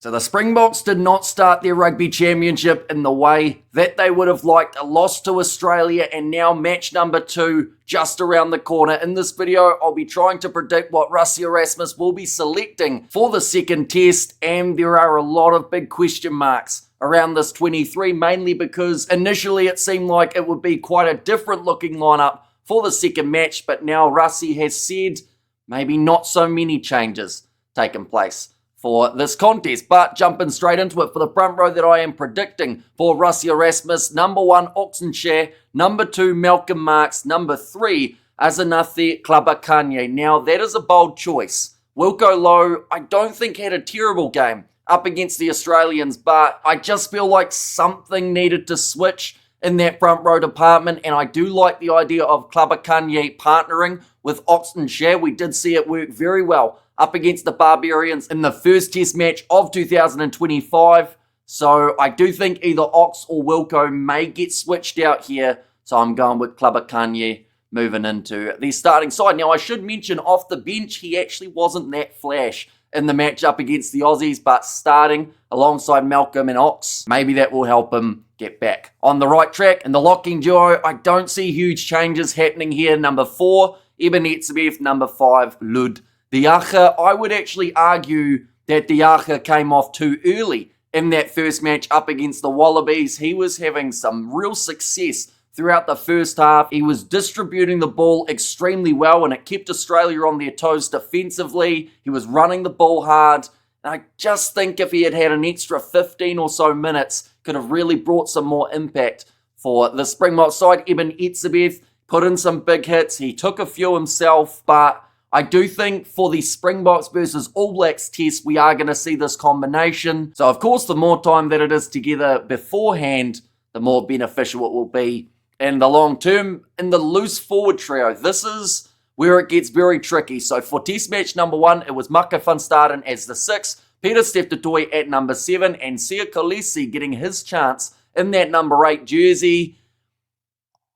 So the Springboks did not start their Rugby Championship in the way that they would have liked. A loss to Australia, and now match number 2 just around the corner. In this video, I'll be trying to predict what Rassie Erasmus will be selecting for the second test, and there are a lot of big question marks around this 23, mainly because initially it seemed like it would be quite a different looking lineup for the second match, but now Rassie has said maybe not so many changes taking place for this contest. But jumping straight into it, for the front row that I am predicting for Rassie Erasmus: number 1, Oxenshare; number 2, Malcolm Marx; number 3, Azanathi Klabakanye. Now, that is a bold choice. Wilco Low, I don't think had a terrible game up against the Australians, but I just feel like something needed to switch in that front row department, and I do like the idea of Klabakanye partnering with Oxenshare. We did see it work very well up against the Barbarians in the first test match of 2025. So I do think either Ox or Wilco may get switched out here. So I'm going with Klabakanye moving into the starting side. Now, I should mention off the bench, he actually wasn't that flash in the match up against the Aussies, but starting alongside Malcolm and Ox, maybe that will help him get back on the right track. In the locking duo, I don't see huge changes happening here. Number 4, Eben Etzebeth; number 5, Lud Diacha. I would actually argue that Diacha came off too early in that first match up against the Wallabies. He was having some real success throughout the first half. He was distributing the ball extremely well, and it kept Australia on their toes defensively. He was running the ball hard, and I just think if he had had an extra 15 or so minutes, could have really brought some more impact for the Springbok side. Eben Etzebeth put in some big hits. He took a few himself, but I do think for the Springboks versus All Blacks test, we are going to see this combination. So, of course, the more time that it is together beforehand, the more beneficial it will be in the long term. In the loose forward trio, this is where it gets very tricky. So, for test match number 1, it was Mako van Staden as the 6, Peter Steph du Toit at number 7, and Sia Kolisi getting his chance in that number 8 jersey.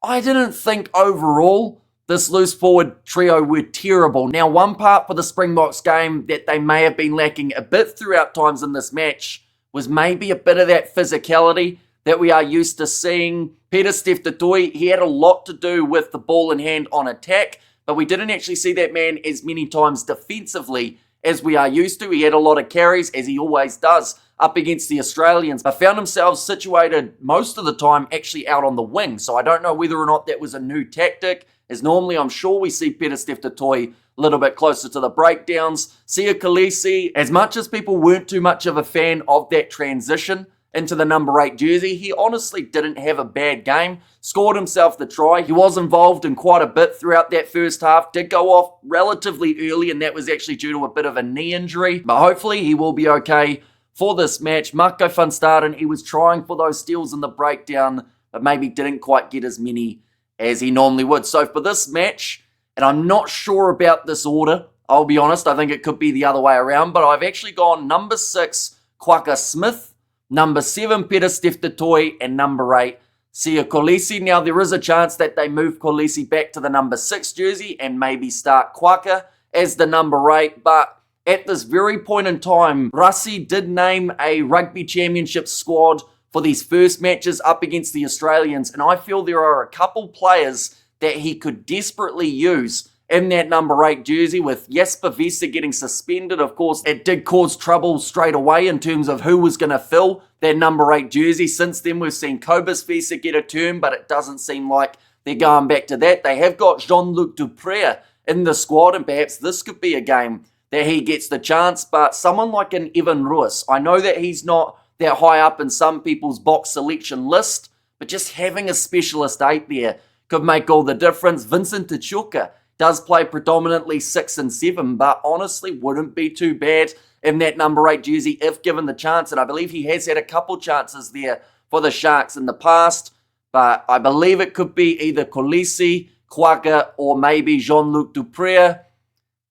I didn't think overall this loose forward trio were terrible. Now, one part for the Springboks game that they may have been lacking a bit throughout times in this match was maybe a bit of that physicality that we are used to seeing. Peter Steph du Toit, he had a lot to do with the ball in hand on attack, but we didn't actually see that man as many times defensively as we are used to. He had a lot of carries, as he always does, up against the Australians, but found himself situated most of the time actually out on the wing. So I don't know whether or not that was a new tactic, as normally I'm sure we see Peter Steph du Toit a little bit closer to the breakdowns. Sia Kolisi, as much as people weren't too much of a fan of that transition into the number 8 jersey, he honestly didn't have a bad game. Scored himself the try. He was involved in quite a bit throughout that first half. Did go off relatively early, and that was actually due to a bit of a knee injury. But hopefully he will be okay for this match. Mako van Staden, he was trying for those steals in the breakdown, but maybe didn't quite get as many as he normally would. So for this match, and I'm not sure about this order, I'll be honest, I think it could be the other way around, but I've actually gone number 6, Kwaka Smith; number 7, Peter Steph du Toit; and number 8, Sia Kolisi. Now, there is a chance that they move Kolisi back to the number 6 jersey and maybe start Kwaka as the number 8, but at this very point in time, Rassie did name a Rugby Championship squad for these first matches up against the Australians, and I feel there are a couple players that he could desperately use in that number 8 jersey. With Jesper Wiese getting suspended, of course, it did cause trouble straight away in terms of who was going to fill that number 8 jersey. Since then, we've seen Cobus Wiese get a turn, but it doesn't seem like they're going back to that. They have got Jean-Luc Dupré in the squad, and perhaps this could be a game that he gets the chance. But someone like an Evan Ruiz, I know that he's not that high up in some people's box selection list, but just having a specialist 8 there could make all the difference. Vincent Tachuka does play predominantly 6 and 7, but honestly wouldn't be too bad in that number 8 jersey if given the chance, and I believe he has had a couple chances there for the Sharks in the past, but I believe it could be either Kolisi, Kwaka, or maybe Jean-Luc Dupré,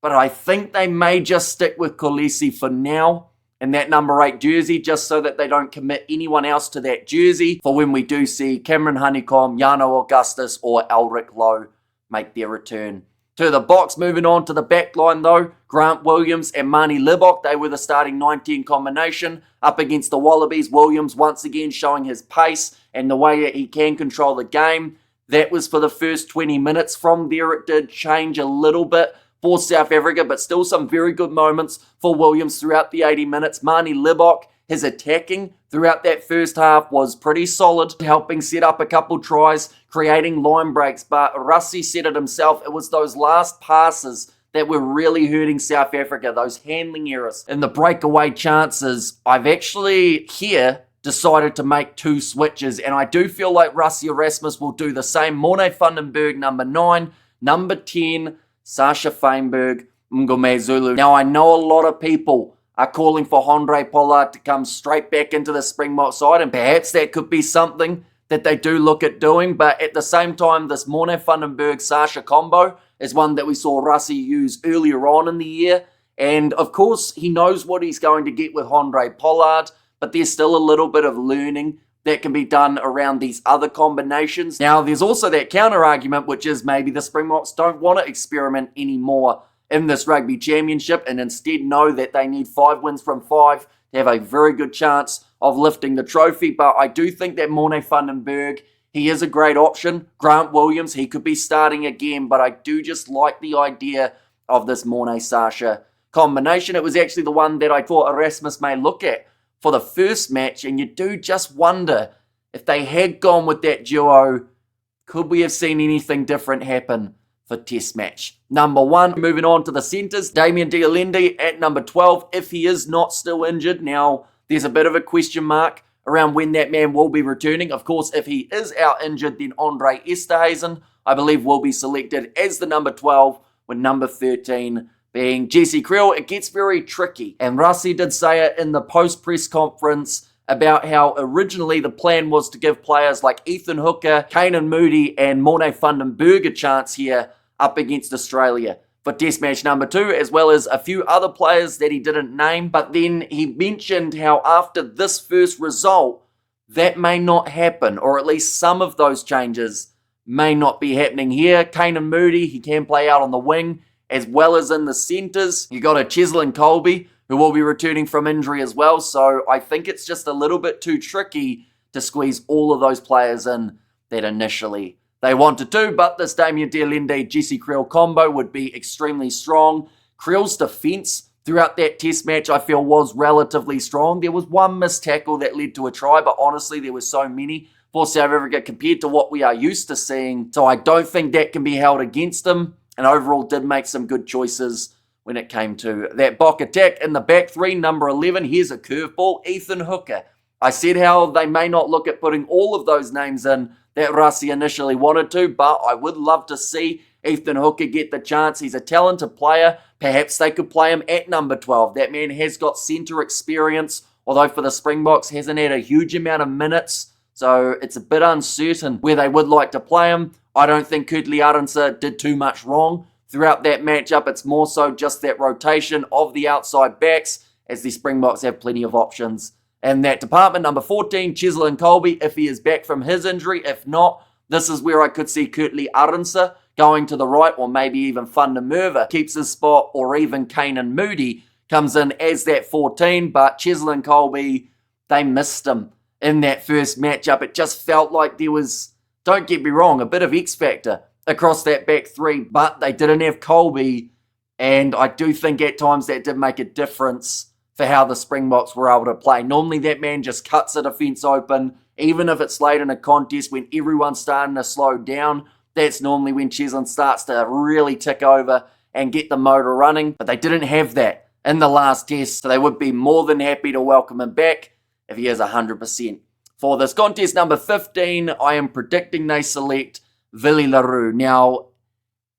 but I think they may just stick with Kolisi for now in that number 8 jersey, just so that they don't commit anyone else to that jersey for when we do see Cameron Honeycomb, Jano Augustus, or Elric Lowe make their return to the box. Moving on to the back line though, Grant Williams and Marnie Libok, they were the starting 19 combination up against the Wallabies. Williams once again showing his pace and the way that he can control the game. That was for the first 20 minutes. From there it did change a little bit for South Africa, but still some very good moments for Williams throughout the 80 minutes. Marnie Libok, his attacking throughout that first half was pretty solid, helping set up a couple tries, creating line breaks. But Rassie said it himself, it was those last passes that were really hurting South Africa, those handling errors and the breakaway chances. I've actually here decided to make 2 switches, and I do feel like Rassie Erasmus will do the same. Morne Vandenberg, number 9, number 10, Sasha Feinberg, Ngome Zulu. Now, I know a lot of people are calling for Handré Pollard to come straight back into the Springbok side, and perhaps that could be something that they do look at doing, but at the same time, this Morne Vandenberg-Sasha combo is one that we saw Rassie use earlier on in the year, and of course, he knows what he's going to get with Handré Pollard, but there's still a little bit of learning that can be done around these other combinations. Now, there's also that counter-argument, which is maybe the Springboks don't want to experiment anymore in this Rugby Championship and instead know that they need 5 wins from 5 to have a very good chance of lifting the trophy. But I do think that Morne Vandenberg, he is a great option. Grant Williams, he could be starting again, but I do just like the idea of this Morne-Sasha combination. It was actually the one that I thought Erasmus may look at for the first match, and you do just wonder if they had gone with that duo, could we have seen anything different happen for test match number 1? Moving on to the centres, Damian de Allende at number 12, if he is not still injured. Now, there's a bit of a question mark around when that man will be returning. Of course, if he is out injured, then Andre Esterhuizen, I believe, will be selected as the number 12, with number 13 being Jesse Kriel. It gets very tricky, and Rassie did say it in the post-press conference about how originally the plan was to give players like Ethan Hooker, Kainan Moody, and Morne Vandenberg a chance here up against Australia for test match number 2, as well as a few other players that he didn't name. But then he mentioned how after this first result, that may not happen, or at least some of those changes may not be happening here. Kainan Moody, he can play out on the wing, as well as in the centres. You got a Cheslin Colby, who will be returning from injury as well. So I think it's just a little bit too tricky to squeeze all of those players in that initially they wanted to. But this Damian de Allende, Jesse Kriel combo would be extremely strong. Kriel's defence throughout that test match, I feel, was relatively strong. There was one missed tackle that led to a try, but honestly, there were so many for South Africa compared to what we are used to seeing. So I don't think that can be held against him. And overall did make some good choices when it came to that Bok attack. In the back 3, number 11, here's a curveball, Ethan Hooker. I said how they may not look at putting all of those names in that Rassie initially wanted to, but I would love to see Ethan Hooker get the chance. He's a talented player. Perhaps they could play him at number 12. That man has got centre experience, although for the Springboks hasn't had a huge amount of minutes, so it's a bit uncertain where they would like to play him. I don't think Kurtley Arendse did too much wrong throughout that matchup. It's more so just that rotation of the outside backs, as the Springboks have plenty of options in that department. Number 14, Cheslin Colby, if he is back from his injury. If not, this is where I could see Kurtley Arendse going to the right, or maybe even Van der Merwe keeps his spot, or even Kainan Moody comes in as that 14. But Cheslin Colby, they missed him in that first matchup. It just felt like there was, don't get me wrong, a bit of X factor across that back 3, but they didn't have Colby, and I do think at times that did make a difference for how the Springboks were able to play. Normally that man just cuts a defence open, even if it's late in a contest when everyone's starting to slow down. That's normally when Cheslin starts to really tick over and get the motor running, but they didn't have that in the last test, so they would be more than happy to welcome him back if he is 100%. For this contest number 15, I am predicting they select Willie le Roux. Now,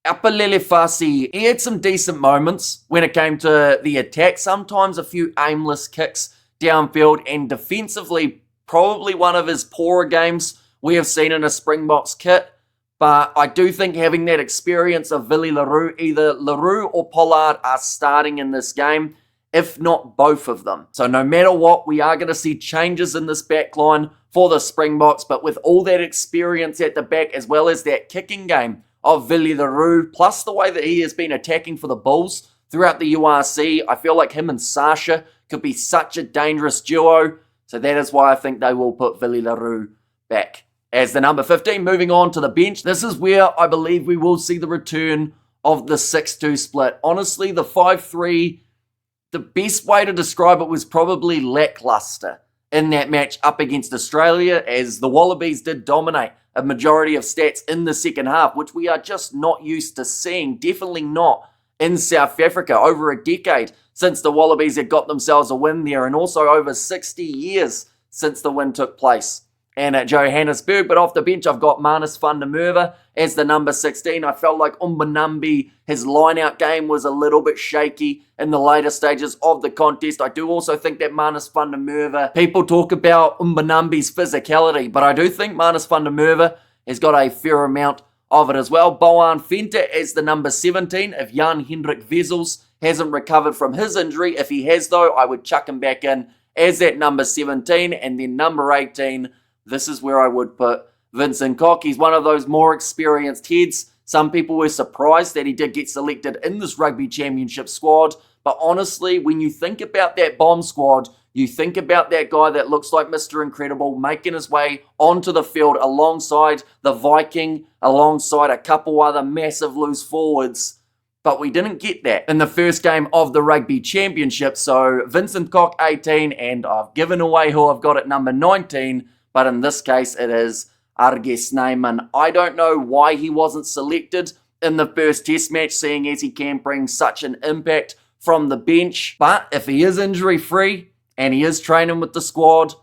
Apalele Fasi, he had some decent moments when it came to the attack. Sometimes a few aimless kicks downfield, and defensively, probably one of his poorer games we have seen in a Springboks kit. But I do think having that experience of Willie le Roux, either le Roux or Pollard are starting in this game, if not both of them. So no matter what, we are going to see changes in this back line for the Springboks, but with all that experience at the back, as well as that kicking game of Villy the Roo, plus the way that he has been attacking for the Bulls throughout the URC. I feel like him and Sasha could be such a dangerous duo. So that is why I think they will put Villy the Roo back as the number 15. Moving on to the bench. This is where I believe we will see the return of the 6-2 split. Honestly, the 5-3, the best way to describe it was probably lackluster in that match up against Australia, as the Wallabies did dominate a majority of stats in the second half, which we are just not used to seeing. Definitely not in South Africa. Over a decade since the Wallabies had got themselves a win there, and also over 60 years since the win took place and at Johannesburg. But off the bench, I've got Manus van der Merwe as the number 16. I felt like Umbanambi, his line-out game was a little bit shaky in the later stages of the contest. I do also think that Manus van der Merwe, people talk about Umbanambi's physicality, but I do think Manus van der Merwe has got a fair amount of it as well. Boan Venter as the number 17. If Jan Hendrik Wessels hasn't recovered from his injury, if he has though, I would chuck him back in as that number 17. And then number 18, this is where I would put Vincent Koch. He's one of those more experienced heads. Some people were surprised that he did get selected in this Rugby Championship squad. But honestly, when you think about that bomb squad, you think about that guy that looks like Mr. Incredible making his way onto the field alongside the Viking, alongside a couple other massive loose forwards. But we didn't get that in the first game of the Rugby Championship. So Vincent Koch, 18, and I've given away who I've got at number 19. But in this case, it is Arge Snyman. I don't know why he wasn't selected in the first test match, seeing as he can bring such an impact from the bench. But if he is injury-free and he is training with the squad,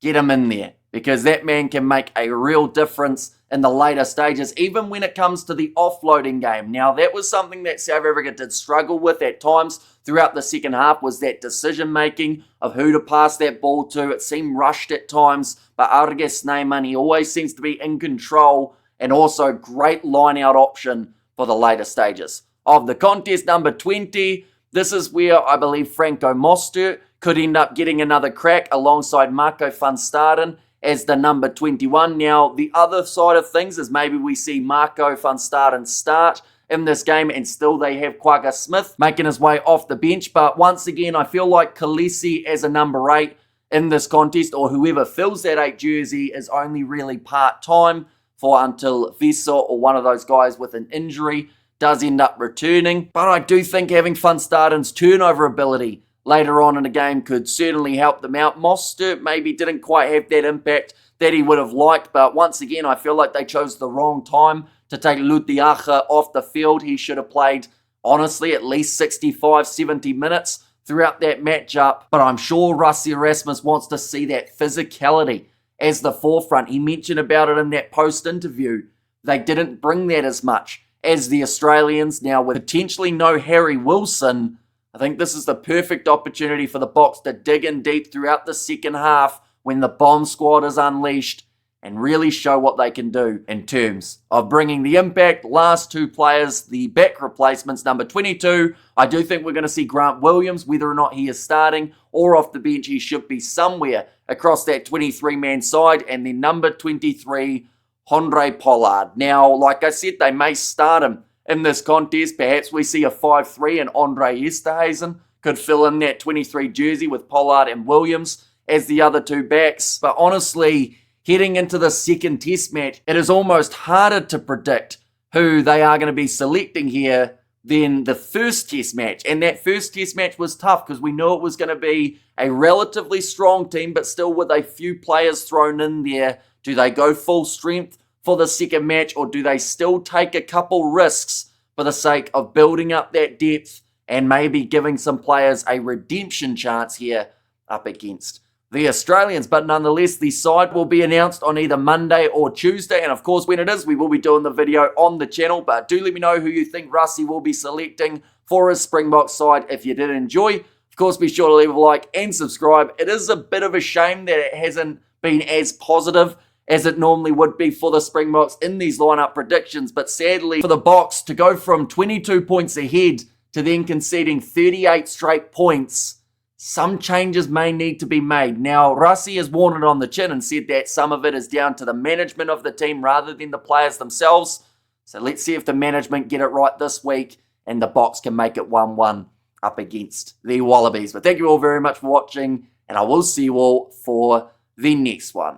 get him in there, because that man can make a real difference in the later stages, even when it comes to the offloading game. Now, that was something that South Africa did struggle with at times throughout the second half, was that decision-making of who to pass that ball to. It seemed rushed at times, but Arge Snyman, he always seems to be in control, and also great line-out option for the later stages of the contest. Number 20, this is where I believe Franco Mostert could end up getting another crack alongside Marco van Staden as the number 21. Now, the other side of things is maybe we see Marco van Staden start in this game, and still they have Quagga Smith making his way off the bench. But once again, I feel like Khaleesi as a number 8 in this contest, or whoever fills that 8 jersey, is only really part-time for until Vesa or one of those guys with an injury does end up returning. But I do think having Van Staden's turnover ability later on in the game could certainly help them out. Mostert maybe didn't quite have that impact that he would have liked, but once again, I feel like they chose the wrong time to take Lutiaga off the field. He should have played, honestly, at least 65, 70 minutes throughout that matchup. But I'm sure Rassie Erasmus wants to see that physicality as the forefront. He mentioned about it in that post-interview. They didn't bring that as much as the Australians. Now, with potentially no Harry Wilson, I think this is the perfect opportunity for the Boks to dig in deep throughout the second half when the bomb squad is unleashed and really show what they can do in terms of bringing the impact. Last 2 players, the back replacements. Number 22, I do think we're going to see Grant Williams, whether or not he is starting or off the bench. He should be somewhere across that 23-man side. And then number 23, Andre Pollard. Now, like I said, they may start him in this contest. Perhaps we see a 5-3 and Andre Esterhuizen could fill in that 23 jersey with Pollard and Williams as the other 2 backs. But honestly, heading into the second test match, it is almost harder to predict who they are going to be selecting here than the first test match. And that first test match was tough because we knew it was going to be a relatively strong team, but still with a few players thrown in there. Do they go full strength for the second match, or do they still take a couple risks for the sake of building up that depth and maybe giving some players a redemption chance here up against the Australians? But nonetheless, the side will be announced on either Monday or Tuesday, and of course when it is, we will be doing the video on the channel. But do let me know who you think Rassie will be selecting for his Springboks side if you did enjoy. Of course, be sure to leave a like and subscribe. It is a bit of a shame that it hasn't been as positive as it normally would be for the Springboks in these lineup predictions. But sadly, for the Boks to go from 22 points ahead to then conceding 38 straight points, some changes may need to be made. Now, Rassie has worn it on the chin and said that some of it is down to the management of the team rather than the players themselves. So let's see if the management get it right this week and the Boks can make it 1-1 up against the Wallabies. But thank you all very much for watching, and I will see you all for the next one.